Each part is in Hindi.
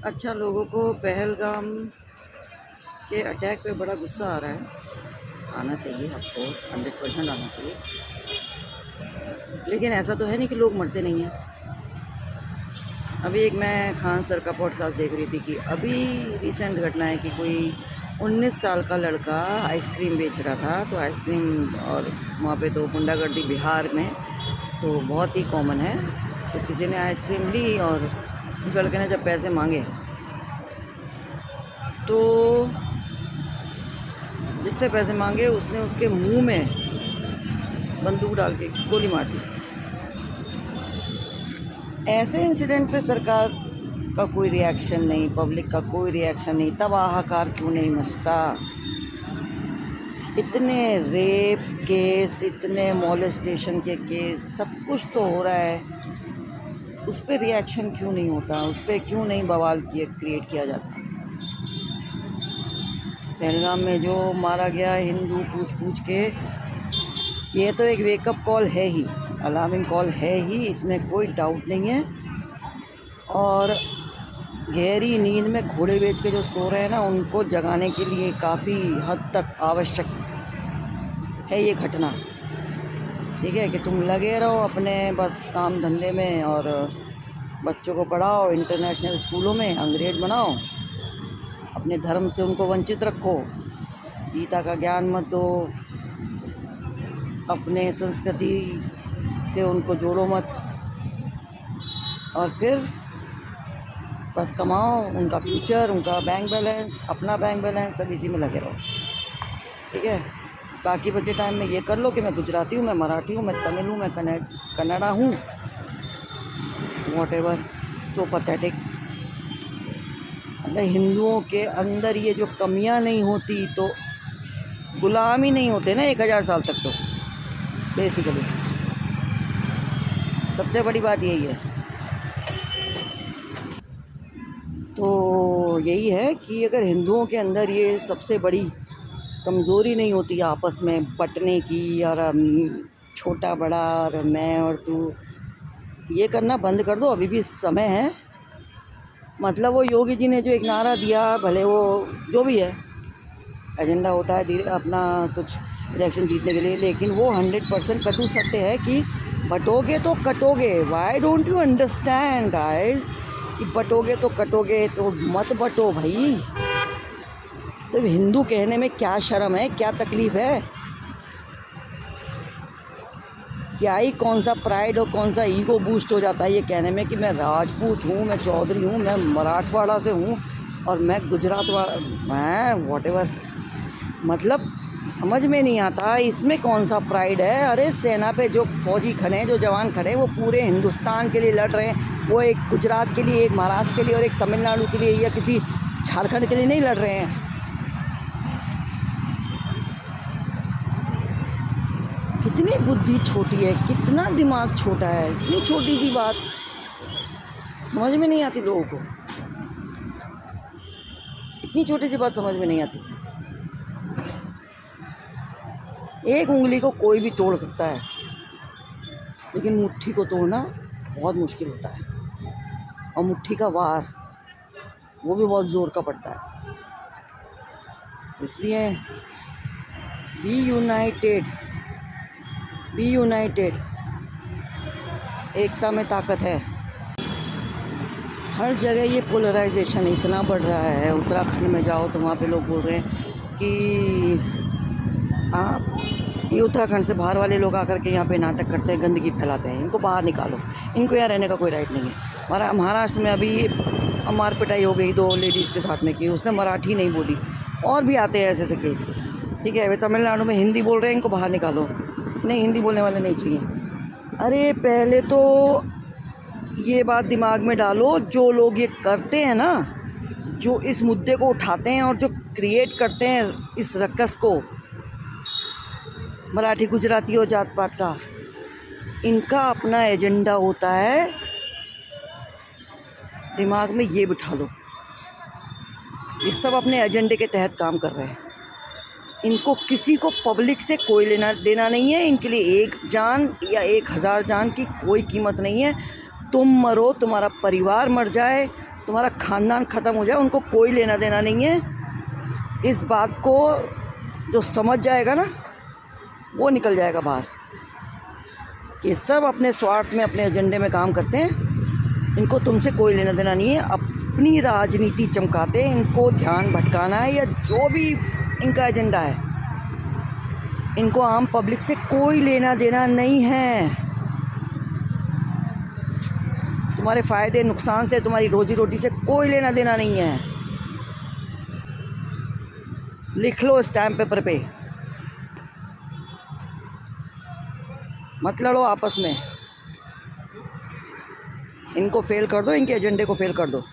अच्छा, लोगों को पहलगाम के अटैक पे बड़ा गुस्सा आ रहा है। आना चाहिए, ऑफकोर्स 100% आना चाहिए, लेकिन ऐसा तो है नहीं कि लोग मरते नहीं हैं। अभी एक मैं खान सर का पॉडकास्ट देख रही थी कि अभी रिसेंट घटना है कि कोई 19 साल का लड़का आइसक्रीम बेच रहा था। तो आइसक्रीम, और वहाँ पे तो गुंडागर्दी बिहार में तो बहुत ही कॉमन है। तो किसी ने आइसक्रीम ली और उस लड़के ने जब पैसे मांगे तो जिससे पैसे मांगे उसने उसके मुंह में बंदूक डाल के गोली मार दी। ऐसे इंसिडेंट पे सरकार का कोई रिएक्शन नहीं, पब्लिक का कोई रिएक्शन नहीं, तब हाहाकार क्यों नहीं मचता? इतने रेप केस, इतने मॉलेस्टेशन के केस, सब कुछ तो हो रहा है, उस पर रिएक्शन क्यों नहीं होता? उस पर क्यों नहीं बवाल क्रिएट किया जाता? पहलगाम में जो मारा गया हिंदू पूछ पूछ के, ये तो एक वेकअप कॉल है ही, अलार्मिंग कॉल है ही, इसमें कोई डाउट नहीं है। और गहरी नींद में घोड़े बेच के जो सो रहे हैं ना, उनको जगाने के लिए काफ़ी हद तक आवश्यक है ये घटना। ठीक है कि तुम लगे रहो अपने बस काम धंधे में और बच्चों को पढ़ाओ, इंटरनेशनल स्कूलों में अंग्रेज बनाओ, अपने धर्म से उनको वंचित रखो, गीता का ज्ञान मत दो, अपने संस्कृति से उनको जोड़ो मत, और फिर बस कमाओ, उनका फ्यूचर, उनका बैंक बैलेंस, अपना बैंक बैलेंस, सब इसी में लगे रहो। ठीक है, बाकी बचे टाइम में ये कर लो कि मैं गुजराती हूँ, मैं मराठी हूँ, मैं तमिल हूँ, मैं कन्नड़ा हूँ, वॉटेवर, सो पैथेटिक। अगर हिंदुओं के अंदर ये जो कमियां नहीं होती तो गुलाम ही नहीं होते ना 1000 साल तक। तो बेसिकली सबसे बड़ी बात यही है। तो यही है कि अगर हिंदुओं के अंदर ये सबसे बड़ी कमज़ोरी नहीं होती आपस में बंटने की, और छोटा बड़ा और मैं और तू, ये करना बंद कर दो, अभी भी समय है। मतलब वो योगी जी ने जो एक नारा दिया, भले वो जो भी है एजेंडा होता है अपना कुछ इलेक्शन जीतने के लिए, लेकिन वो 100% कटु सत्य है कि बटोगे तो कटोगे। Why don't you understand guys कि बटोगे तो कटोगे, तो मत बटो भाई। सिर्फ हिंदू कहने में क्या शर्म है, क्या तकलीफ़ है? क्या ही कौन सा प्राइड और कौन सा ईगो बूस्ट हो जाता है ये कहने में कि मैं राजपूत हूँ, मैं चौधरी हूँ, मैं मराठवाड़ा से हूँ और मैं गुजरात वाला, मैं वॉटेवर। मतलब समझ में नहीं आता इसमें कौन सा प्राइड है। अरे सेना पे जो फौजी खड़े हैं, जो जवान खड़े हैं, वो पूरे हिंदुस्तान के लिए लड़ रहे हैं। वो एक गुजरात के लिए, एक महाराष्ट्र के लिए और एक तमिलनाडु के लिए या किसी झारखंड के लिए नहीं लड़ रहे हैं। कितनी बुद्धि छोटी है, कितना दिमाग छोटा है, इतनी छोटी सी बात समझ में नहीं आती लोगों को। इतनी छोटी सी बात समझ में नहीं आती। एक उंगली को कोई भी तोड़ सकता है, लेकिन मुट्ठी को तोड़ना बहुत मुश्किल होता है, और मुट्ठी का वार वो भी बहुत ज़ोर का पड़ता है। इसलिए बी यूनाइटेड, बी यूनाइटेड, एकता में ताकत है। हर जगह ये पोलराइजेशन इतना बढ़ रहा है। उत्तराखंड में जाओ तो वहाँ पे लोग बोल रहे हैं कि आप ये उत्तराखंड से बाहर वाले लोग आकर के यहाँ पे नाटक करते हैं, गंदगी फैलाते हैं, इनको बाहर निकालो, इनको यहाँ रहने का कोई राइट नहीं है। महाराष्ट्र में अभी मार पिटाई हो गई 2 लेडीज़ के साथ में की, उसने मराठी नहीं बोली, और भी आते हैं ऐसे ऐसे केस। ठीक है, वे तमिलनाडु में हिंदी बोल रहे हैं, इनको बाहर निकालो, नहीं हिंदी बोलने वाले नहीं चाहिए। अरे पहले तो ये बात दिमाग में डालो, जो लोग ये करते हैं ना, जो इस मुद्दे को उठाते हैं और जो क्रिएट करते हैं इस रक्कस को, मराठी गुजराती और जात पात का, इनका अपना एजेंडा होता है। दिमाग में ये बिठा लो, ये सब अपने एजेंडे के तहत काम कर रहे हैं। इनको किसी को पब्लिक से कोई लेना देना नहीं है। इनके लिए एक जान या 1000 जान की कोई कीमत नहीं है। तुम मरो, तुम्हारा परिवार मर जाए, तुम्हारा खानदान ख़त्म हो जाए, उनको कोई लेना देना नहीं है। इस बात को जो समझ जाएगा ना, वो निकल जाएगा बाहर कि सब अपने स्वार्थ में, अपने एजेंडे में काम करते हैं। इनको तुमसे कोई लेना देना नहीं है। अपनी राजनीति चमकाते हैं, इनको ध्यान भटकाना है या जो भी इनका एजेंडा है, इनको आम पब्लिक से कोई लेना देना नहीं है। तुम्हारे फ़ायदे नुकसान से, तुम्हारी रोजी रोटी से कोई लेना देना नहीं है। लिख लो स्टैम्प पेपर पे, मत लड़ो आपस में। इनको फेल कर दो, इनके एजेंडे को फेल कर दो।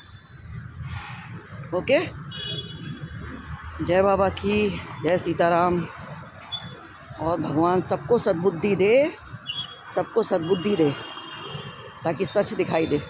ओके। जय बाबा की, जय सीताराम। और भगवान सबको सद्बुद्धि दे, सबको सद्बुद्धि दे ताकि सच दिखाई दे।